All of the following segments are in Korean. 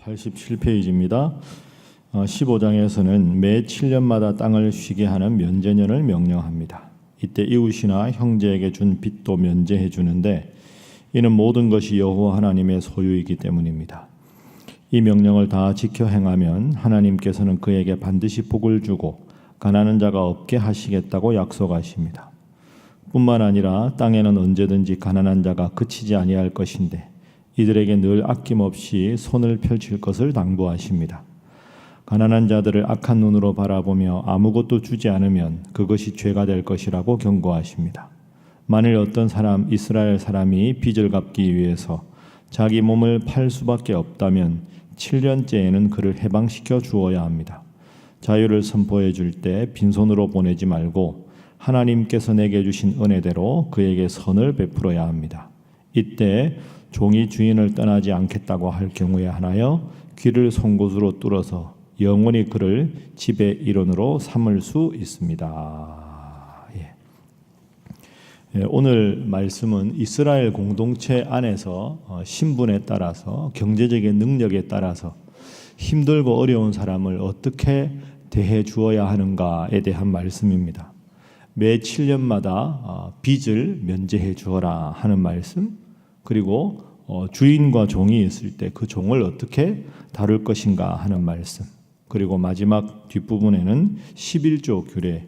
87페이지입니다. 15장에서는 매 7년마다 땅을 쉬게 하는 면제년을 명령합니다. 이때 이웃이나 형제에게 준 빚도 면제해 주는데 이는 모든 것이 여호와 하나님의 소유이기 때문입니다. 이 명령을 다 지켜 행하면 하나님께서는 그에게 반드시 복을 주고 가난한 자가 없게 하시겠다고 약속하십니다. 뿐만 아니라 땅에는 언제든지 가난한 자가 그치지 아니할 것인데 이들에게 늘 아낌없이 손을 펼칠 것을 당부하십니다. 가난한 자들을 악한 눈으로 바라보며 아무것도 주지 않으면 그것이 죄가 될 것이라고 경고하십니다. 만일 어떤 이스라엘 사람이 빚을 갚기 위해서 자기 몸을 팔 수밖에 없다면 7년째에는 그를 해방시켜 주어야 합니다. 자유를 선포해 줄 때 빈손으로 보내지 말고 하나님께서 내게 주신 은혜대로 그에게 선을 베풀어야 합니다. 이때 종이 주인을 떠나지 않겠다고 할 경우에 하나여 귀를 송곳으로 뚫어서 영원히 그를 집의 일원으로 삼을 수 있습니다. 오늘 말씀은 이스라엘 공동체 안에서 신분에 따라서 경제적인 능력에 따라서 힘들고 어려운 사람을 어떻게 대해 주어야 하는가에 대한 말씀입니다. 매 7년마다 빚을 면제해 주어라 하는 말씀, 그리고 주인과 종이 있을 때 그 종을 어떻게 다룰 것인가 하는 말씀, 그리고 마지막 뒷부분에는 11조 규례,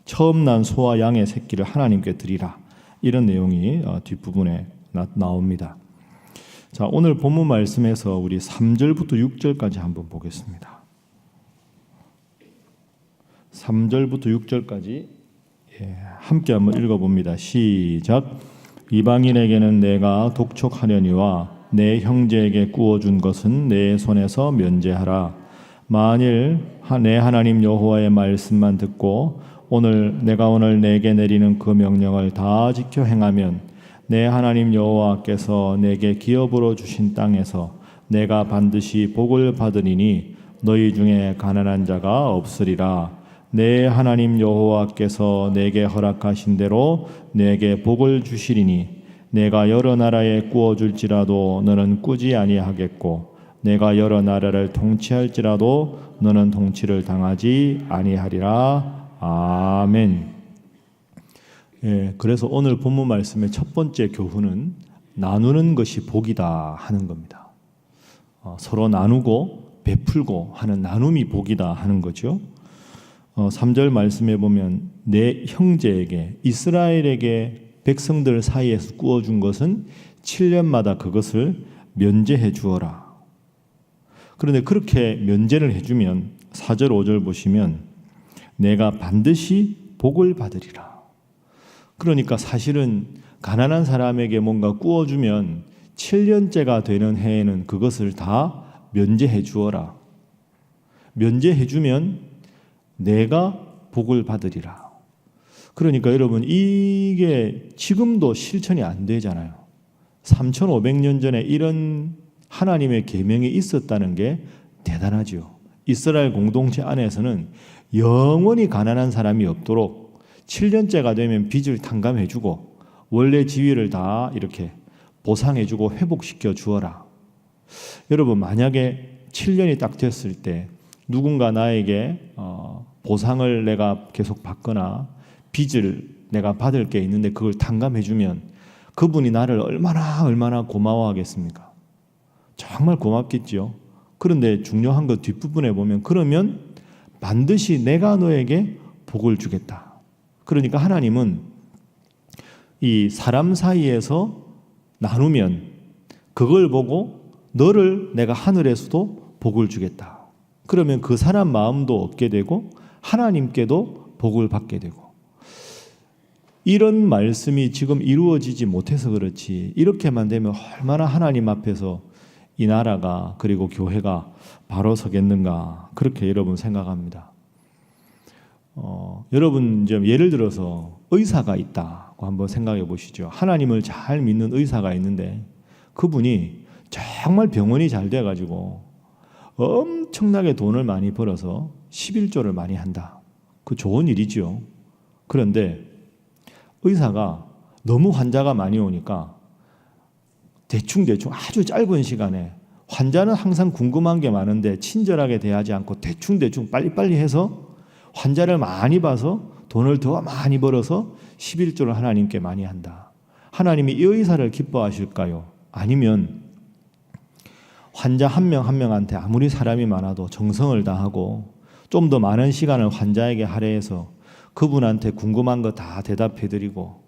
처음 난 소와 양의 새끼를 하나님께 드리라, 이런 내용이 뒷부분에 나옵니다. 자, 오늘 본문 말씀에서 우리 3절부터 6절까지 한번 보겠습니다. 3절부터 6절까지 함께 한번 읽어봅니다. 시작. 이방인에게는 내가 독촉하려니와 내 형제에게 구워준 것은 내 손에서 면제하라. 만일 내 하나님 여호와의 말씀만 듣고 내가 오늘 내게 내리는 그 명령을 다 지켜 행하면 내 하나님 여호와께서 내게 기업으로 주신 땅에서 내가 반드시 복을 받으리니 너희 중에 가난한 자가 없으리라. 내 하나님 여호와께서 내게 허락하신 대로 내게 복을 주시리니 내가 여러 나라에 구워줄지라도 너는 꾸지 아니하겠고 내가 여러 나라를 통치할지라도 너는 통치를 당하지 아니하리라. 아멘. 그래서 오늘 본문 말씀의 첫 번째 교훈은 나누는 것이 복이다 하는 겁니다. 서로 나누고 베풀고 하는 나눔이 복이다 하는 거죠. 3절 말씀에 보면 내 형제에게, 이스라엘에게 백성들 사이에서 구워준 것은 7년마다 그것을 면제해 주어라. 그런데 그렇게 면제를 해주면 4절 5절 보시면 내가 반드시 복을 받으리라. 그러니까 사실은 가난한 사람에게 뭔가 구워주면 7년째가 되는 해에는 그것을 다 면제해 주어라. 면제해 주면 내가 복을 받으리라. 그러니까 여러분, 이게 지금도 실천이 안 되잖아요. 3500년 전에 이런 하나님의 계명이 있었다는 게 대단하죠. 이스라엘 공동체 안에서는 영원히 가난한 사람이 없도록 7년째가 되면 빚을 탕감해주고 원래 지위를 다 이렇게 보상해주고 회복시켜 주어라. 여러분, 만약에 7년이 딱 됐을 때 누군가 나에게 보상을 내가 계속 받거나 빚을 내가 받을 게 있는데 그걸 탕감해주면 그분이 나를 얼마나 고마워하겠습니까? 정말 고맙겠죠. 그런데 중요한 거 뒷부분에 보면 그러면 반드시 내가 너에게 복을 주겠다. 그러니까 하나님은 이 사람 사이에서 나누면 그걸 보고 너를 내가 하늘에서도 복을 주겠다. 그러면 그 사람 마음도 얻게 되고 하나님께도 복을 받게 되고, 이런 말씀이 지금 이루어지지 못해서 그렇지 이렇게만 되면 얼마나 하나님 앞에서 이 나라가 그리고 교회가 바로 서겠는가, 그렇게 여러분 생각합니다. 여러분 이제 예를 들어서 의사가 있다고 한번 생각해 보시죠. 하나님을 잘 믿는 의사가 있는데 그분이 정말 병원이 잘 돼가지고 엄청나게 돈을 많이 벌어서 11조를 많이 한다. 그 좋은 일이죠. 그런데 의사가 너무 환자가 많이 오니까 대충 아주 짧은 시간에 환자는 항상 궁금한 게 많은데 친절하게 대하지 않고 대충 빨리빨리 해서 환자를 많이 봐서 돈을 더 많이 벌어서 11조를 하나님께 많이 한다. 하나님이 이 의사를 기뻐하실까요? 아니면 환자 한 명 한 명한테 아무리 사람이 많아도 정성을 다하고 좀 더 많은 시간을 환자에게 할애해서 그분한테 궁금한 거 다 대답해드리고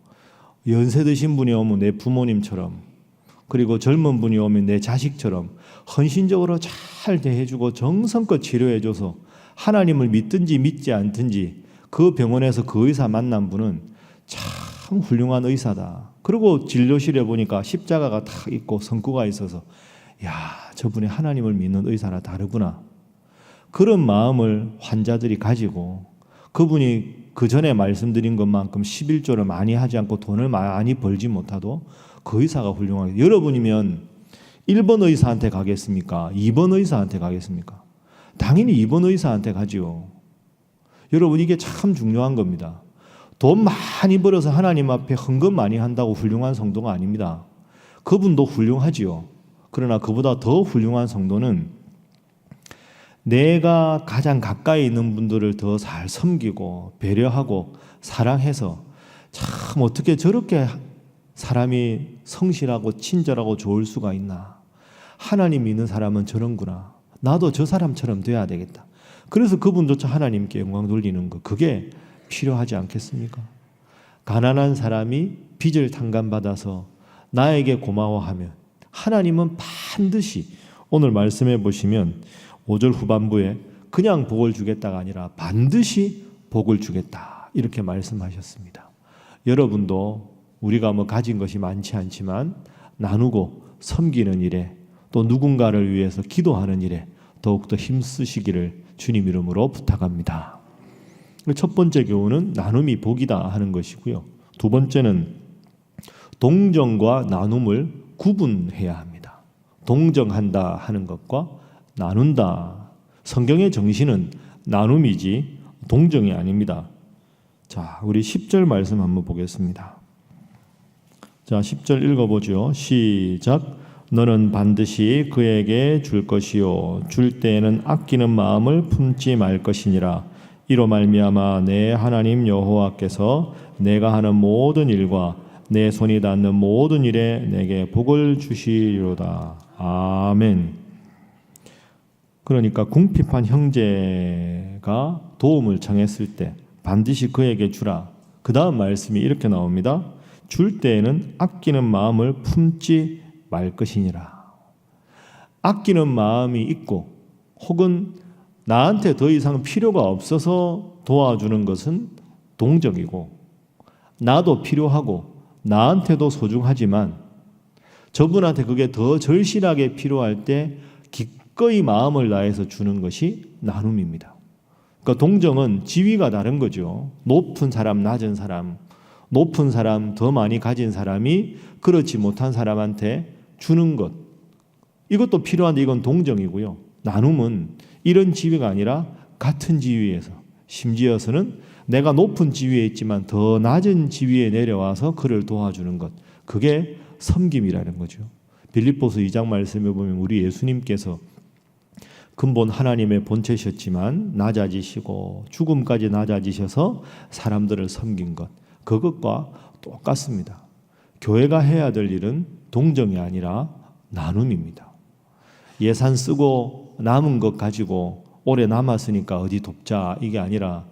연세 드신 분이 오면 내 부모님처럼 그리고 젊은 분이 오면 내 자식처럼 헌신적으로 잘 대해주고 정성껏 치료해줘서 하나님을 믿든지 믿지 않든지 그 병원에서 그 의사 만난 분은 참 훌륭한 의사다. 그리고 진료실에 보니까 십자가가 딱 있고 성구가 있어서 야, 저분이 하나님을 믿는 의사라 다르구나. 그런 마음을 환자들이 가지고 그분이 그 전에 말씀드린 것만큼 11조를 많이 하지 않고 돈을 많이 벌지 못하도 그 의사가 훌륭하게. 여러분이면 1번 의사한테 가겠습니까? 2번 의사한테 가겠습니까? 당연히 2번 의사한테 가지요. 여러분 이게 참 중요한 겁니다. 돈 많이 벌어서 하나님 앞에 헌금 많이 한다고 훌륭한 성도가 아닙니다. 그분도 훌륭하지요. 그러나 그보다 더 훌륭한 성도는 내가 가장 가까이 있는 분들을 더 잘 섬기고 배려하고 사랑해서 참 어떻게 저렇게 사람이 성실하고 친절하고 좋을 수가 있나. 하나님 믿는 사람은 저런구나. 나도 저 사람처럼 돼야 되겠다. 그래서 그분조차 하나님께 영광 돌리는 것, 그게 필요하지 않겠습니까? 가난한 사람이 빚을 탕감받아서 나에게 고마워하면 하나님은 반드시 오늘 말씀해 보시면 5절 후반부에 그냥 복을 주겠다가 아니라 반드시 복을 주겠다 이렇게 말씀하셨습니다. 여러분도 우리가 가진 것이 많지 않지만 나누고 섬기는 일에 또 누군가를 위해서 기도하는 일에 더욱더 힘쓰시기를 주님 이름으로 부탁합니다. 첫 번째 교훈은 나눔이 복이다 하는 것이고요. 두 번째는 동정과 나눔을 구분해야 합니다. 동정한다 하는 것과 나눈다. 성경의 정신은 나눔이지 동정이 아닙니다. 자, 우리 10절 말씀 한번 보겠습니다. 자, 10절 읽어보죠. 시작. 너는 반드시 그에게 줄 것이요 줄 때에는 아끼는 마음을 품지 말 것이니라. 이로 말미암아 내 하나님 여호와께서 내가 하는 모든 일과 내 손이 닿는 모든 일에 내게 복을 주시리로다. 아멘. 그러니까 궁핍한 형제가 도움을 청했을 때 반드시 그에게 주라. 그 다음 말씀이 이렇게 나옵니다. 줄 때에는 아끼는 마음을 품지 말 것이니라. 아끼는 마음이 있고 혹은 나한테 더 이상 필요가 없어서 도와주는 것은 동정이고 나도 필요하고 나한테도 소중하지만 저분한테 그게 더 절실하게 필요할 때 기꺼이 마음을 다해서 주는 것이 나눔입니다. 그러니까 동정은 지위가 다른 거죠. 높은 사람, 낮은 사람, 높은 사람, 더 많이 가진 사람이 그렇지 못한 사람한테 주는 것. 이것도 필요한데 이건 동정이고요. 나눔은 이런 지위가 아니라 같은 지위에서 심지어서는 내가 높은 지위에 있지만 더 낮은 지위에 내려와서 그를 도와주는 것. 그게 섬김이라는 거죠. 빌립보서 2장 말씀에 보면 우리 예수님께서 근본 하나님의 본체셨지만 낮아지시고 죽음까지 낮아지셔서 사람들을 섬긴 것. 그것과 똑같습니다. 교회가 해야 될 일은 동정이 아니라 나눔입니다. 예산 쓰고 남은 것 가지고 오래 남았으니까 어디 돕자 이게 아니라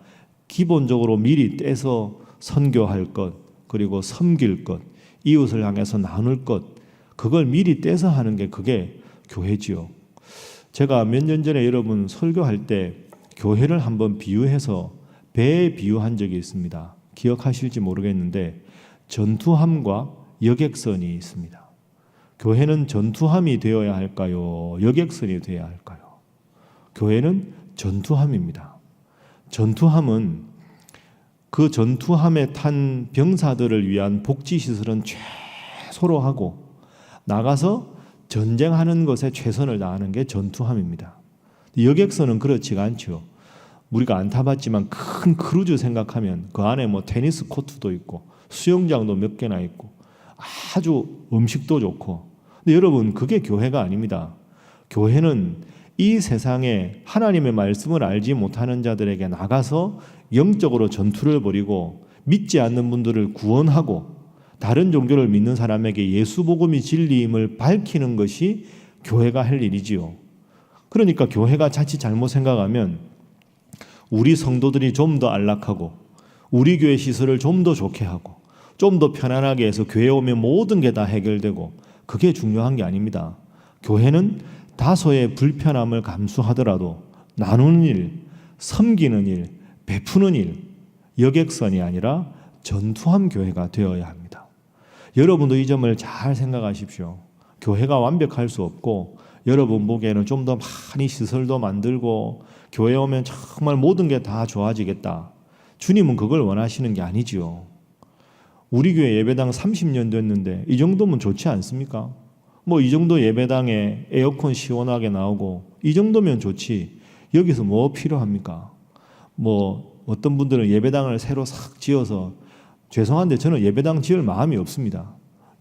기본적으로 미리 떼서 선교할 것, 그리고 섬길 것, 이웃을 향해서 나눌 것, 그걸 미리 떼서 하는 게 그게 교회지요. 제가 몇 년 전에 여러분 설교할 때 교회를 한번 비유해서 배에 비유한 적이 있습니다. 기억하실지 모르겠는데 전투함과 여객선이 있습니다. 교회는 전투함이 되어야 할까요? 여객선이 되어야 할까요? 교회는 전투함입니다. 전투함은 그 전투함에 탄 병사들을 위한 복지시설은 최소로 하고 나가서 전쟁하는 것에 최선을 다하는 게 전투함입니다. 여객선은 그렇지가 않죠. 우리가 안 타봤지만 큰 크루즈 생각하면 그 안에 테니스 코트도 있고 수영장도 몇 개나 있고 아주 음식도 좋고. 근데 여러분 그게 교회가 아닙니다. 교회는 이 세상에 하나님의 말씀을 알지 못하는 자들에게 나가서 영적으로 전투를 벌이고 믿지 않는 분들을 구원하고 다른 종교를 믿는 사람에게 예수 복음이 진리임을 밝히는 것이 교회가 할 일이지요. 그러니까 교회가 자칫 잘못 생각하면 우리 성도들이 좀 더 안락하고 우리 교회 시설을 좀 더 좋게 하고 좀 더 편안하게 해서 교회에 오면 모든 게 다 해결되고 그게 중요한 게 아닙니다. 교회는 다소의 불편함을 감수하더라도 나누는 일, 섬기는 일, 베푸는 일, 여객선이 아니라 전투함 교회가 되어야 합니다. 여러분도 이 점을 잘 생각하십시오. 교회가 완벽할 수 없고 여러분 보기에는 좀 더 많이 시설도 만들고 교회 오면 정말 모든 게 다 좋아지겠다. 주님은 그걸 원하시는 게 아니지요. 우리 교회 예배당 30년 됐는데 이 정도면 좋지 않습니까? 뭐 이 정도 예배당에 에어컨 시원하게 나오고 이 정도면 좋지. 여기서 뭐 필요합니까? 뭐 어떤 분들은 예배당을 새로 싹 지어서 죄송한데 저는 예배당 지을 마음이 없습니다.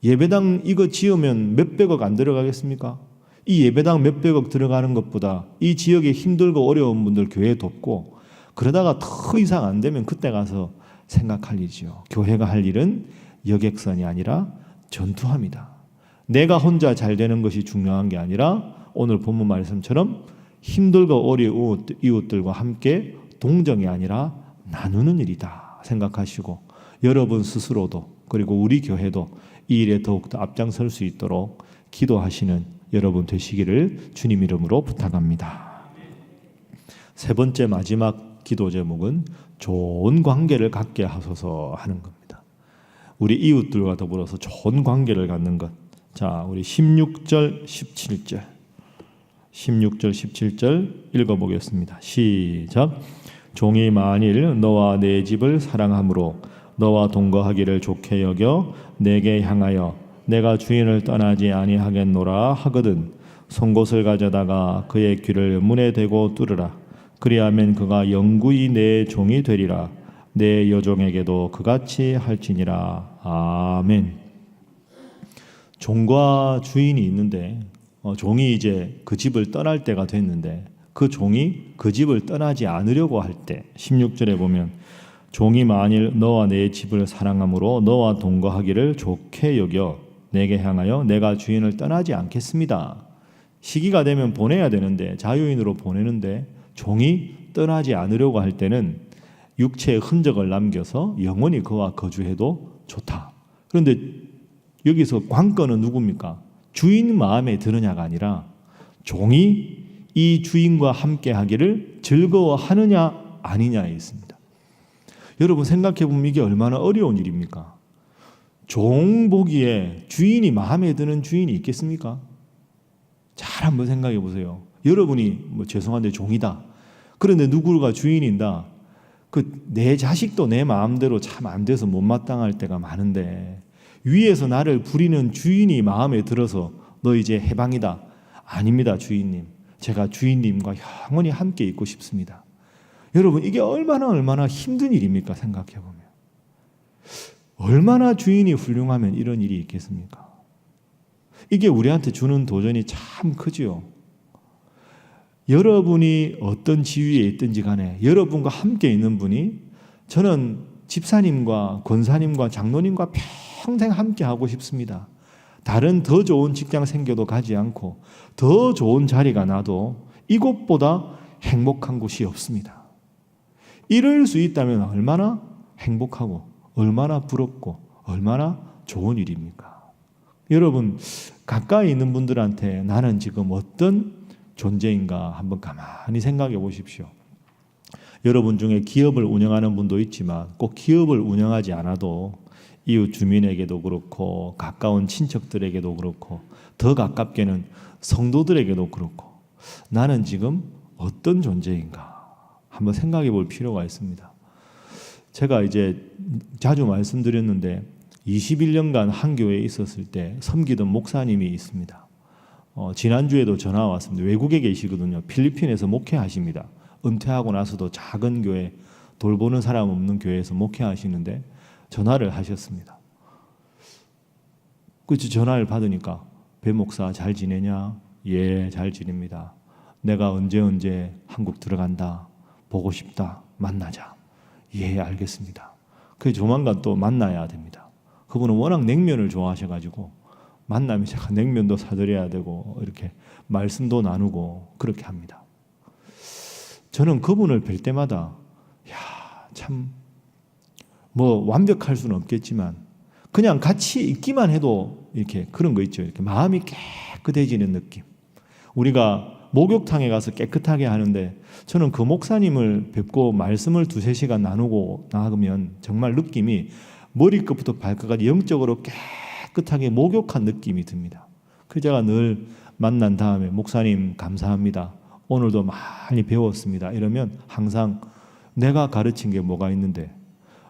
예배당 이거 지으면 몇백억 안 들어가겠습니까? 이 예배당 몇백억 들어가는 것보다 이 지역에 힘들고 어려운 분들 교회 돕고 그러다가 더 이상 안 되면 그때 가서 생각할 일이죠. 교회가 할 일은 여객선이 아니라 전투함이다. 내가 혼자 잘 되는 것이 중요한 게 아니라 오늘 본문 말씀처럼 힘들고 어려운 이웃들과 함께 동정이 아니라 나누는 일이다 생각하시고 여러분 스스로도 그리고 우리 교회도 이 일에 더욱더 앞장설 수 있도록 기도하시는 여러분 되시기를 주님 이름으로 부탁합니다. 세 번째 마지막 기도 제목은 좋은 관계를 갖게 하소서 하는 겁니다. 우리 이웃들과 더불어서 좋은 관계를 갖는 것. 자, 우리 16절, 17절. 16절, 17절 읽어보겠습니다. 시작. 종이 만일 너와 내 집을 사랑함으로 너와 동거하기를 좋게 여겨 내게 향하여 내가 주인을 떠나지 아니하겠노라 하거든 송곳을 가져다가 그의 귀를 문에 대고 뚫으라. 그리하면 그가 영구히 내 종이 되리라. 내 여종에게도 그같이 할지니라. 아멘. 종과 주인이 있는데 종이 이제 그 집을 떠날 때가 됐는데 그 종이 그 집을 떠나지 않으려고 할 때 16절에 보면 종이 만일 너와 내 집을 사랑함으로 너와 동거하기를 좋게 여겨 내게 향하여 내가 주인을 떠나지 않겠습니다. 시기가 되면 보내야 되는데 자유인으로 보내는데 종이 떠나지 않으려고 할 때는 육체의 흔적을 남겨서 영원히 그와 거주해도 좋다. 그런데 여기서 관건은 누굽니까? 주인 마음에 드느냐가 아니라 종이 이 주인과 함께 하기를 즐거워하느냐 아니냐에 있습니다. 여러분 생각해 보면 이게 얼마나 어려운 일입니까? 종 보기에 주인이 마음에 드는 주인이 있겠습니까? 잘 한번 생각해 보세요. 여러분이 뭐 죄송한데 종이다. 그런데 누구가 주인인다. 내 자식도 내 마음대로 참 안 돼서 못마땅할 때가 많은데 위에서 나를 부리는 주인이 마음에 들어서 너 이제 해방이다. 아닙니다, 주인님. 제가 주인님과 영원히 함께 있고 싶습니다. 여러분 이게 얼마나 힘든 일입니까? 생각해 보면. 얼마나 주인이 훌륭하면 이런 일이 있겠습니까? 이게 우리한테 주는 도전이 참 크지요. 여러분이 어떤 지위에 있든지 간에 여러분과 함께 있는 분이 저는 집사님과 권사님과 장로님과 평생 함께 하고 싶습니다. 다른 더 좋은 직장 생겨도 가지 않고 더 좋은 자리가 나도 이곳보다 행복한 곳이 없습니다. 이럴 수 있다면 얼마나 행복하고 얼마나 부럽고 얼마나 좋은 일입니까? 여러분 가까이 있는 분들한테 나는 지금 어떤 존재인가 한번 가만히 생각해 보십시오. 여러분 중에 기업을 운영하는 분도 있지만 꼭 기업을 운영하지 않아도 이웃 주민에게도 그렇고 가까운 친척들에게도 그렇고 더 가깝게는 성도들에게도 그렇고 나는 지금 어떤 존재인가 한번 생각해 볼 필요가 있습니다. 제가 이제 자주 말씀드렸는데 21년간 한 교회에 있었을 때 섬기던 목사님이 있습니다. 지난주에도 전화 왔습니다. 외국에 계시거든요. 필리핀에서 목회하십니다. 은퇴하고 나서도 작은 교회, 돌보는 사람 없는 교회에서 목회하시는데 전화를 하셨습니다. 그치 전화를 받으니까 배 목사 잘 지내냐? 예, 잘 지냅니다. 내가 언제 한국 들어간다. 보고 싶다. 만나자. 예, 알겠습니다. 그 조만간 또 만나야 됩니다. 그분은 워낙 냉면을 좋아하셔가지고 만나면 제가 냉면도 사드려야 되고 이렇게 말씀도 나누고 그렇게 합니다. 저는 그분을 뵐 때마다 참 뭐 완벽할 수는 없겠지만 그냥 같이 있기만 해도 이렇게 그런 거 있죠. 이렇게 마음이 깨끗해지는 느낌. 우리가 목욕탕에 가서 깨끗하게 하는데 저는 그 목사님을 뵙고 말씀을 2-3시간 나누고 나가면 정말 느낌이 머리끝부터 발끝까지 영적으로 깨끗하게 목욕한 느낌이 듭니다. 그래서 제가 늘 만난 다음에 목사님 감사합니다. 오늘도 많이 배웠습니다. 이러면 항상 내가 가르친 게 뭐가 있는데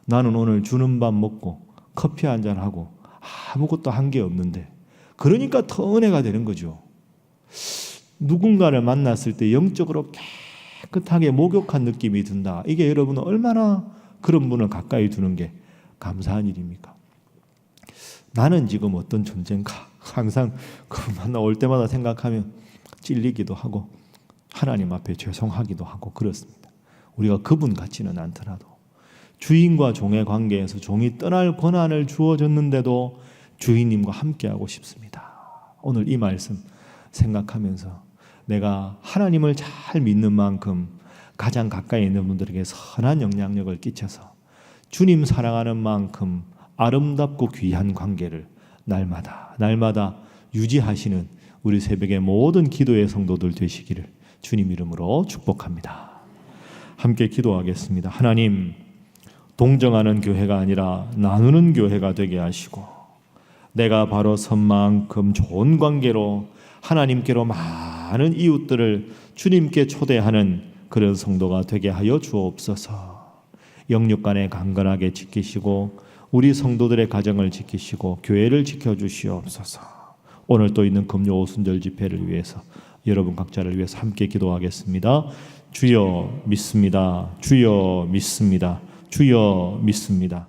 나는 오늘 주는 밥 먹고 커피 한잔 하고 아무것도 한 게 없는데 그러니까 더 은혜가 되는 거죠. 누군가를 만났을 때 영적으로 깨끗하게 목욕한 느낌이 든다. 이게 여러분은 얼마나 그런 분을 가까이 두는 게 감사한 일입니까? 나는 지금 어떤 존재인가? 항상 그 만나올 때마다 생각하면 찔리기도 하고 하나님 앞에 죄송하기도 하고 그렇습니다. 우리가 그분 같지는 않더라도 주인과 종의 관계에서 종이 떠날 권한을 주어졌는데도 주인님과 함께하고 싶습니다. 오늘 이 말씀 생각하면서 내가 하나님을 잘 믿는 만큼 가장 가까이 있는 분들에게 선한 영향력을 끼쳐서 주님 사랑하는 만큼 아름답고 귀한 관계를 날마다 유지하시는 우리 새벽의 모든 기도의 성도들 되시기를 주님 이름으로 축복합니다. 함께 기도하겠습니다. 하나님, 동정하는 교회가 아니라 나누는 교회가 되게 하시고 내가 바로 선 만큼 좋은 관계로 하나님께로 많은 이웃들을 주님께 초대하는 그런 성도가 되게 하여 주옵소서. 영육간에 강건하게 지키시고 우리 성도들의 가정을 지키시고 교회를 지켜주시옵소서. 오늘 또 있는 금요 오순절 집회를 위해서 여러분 각자를 위해서 함께 기도하겠습니다. 주여 믿습니다. 주여 믿습니다. 주여 믿습니다.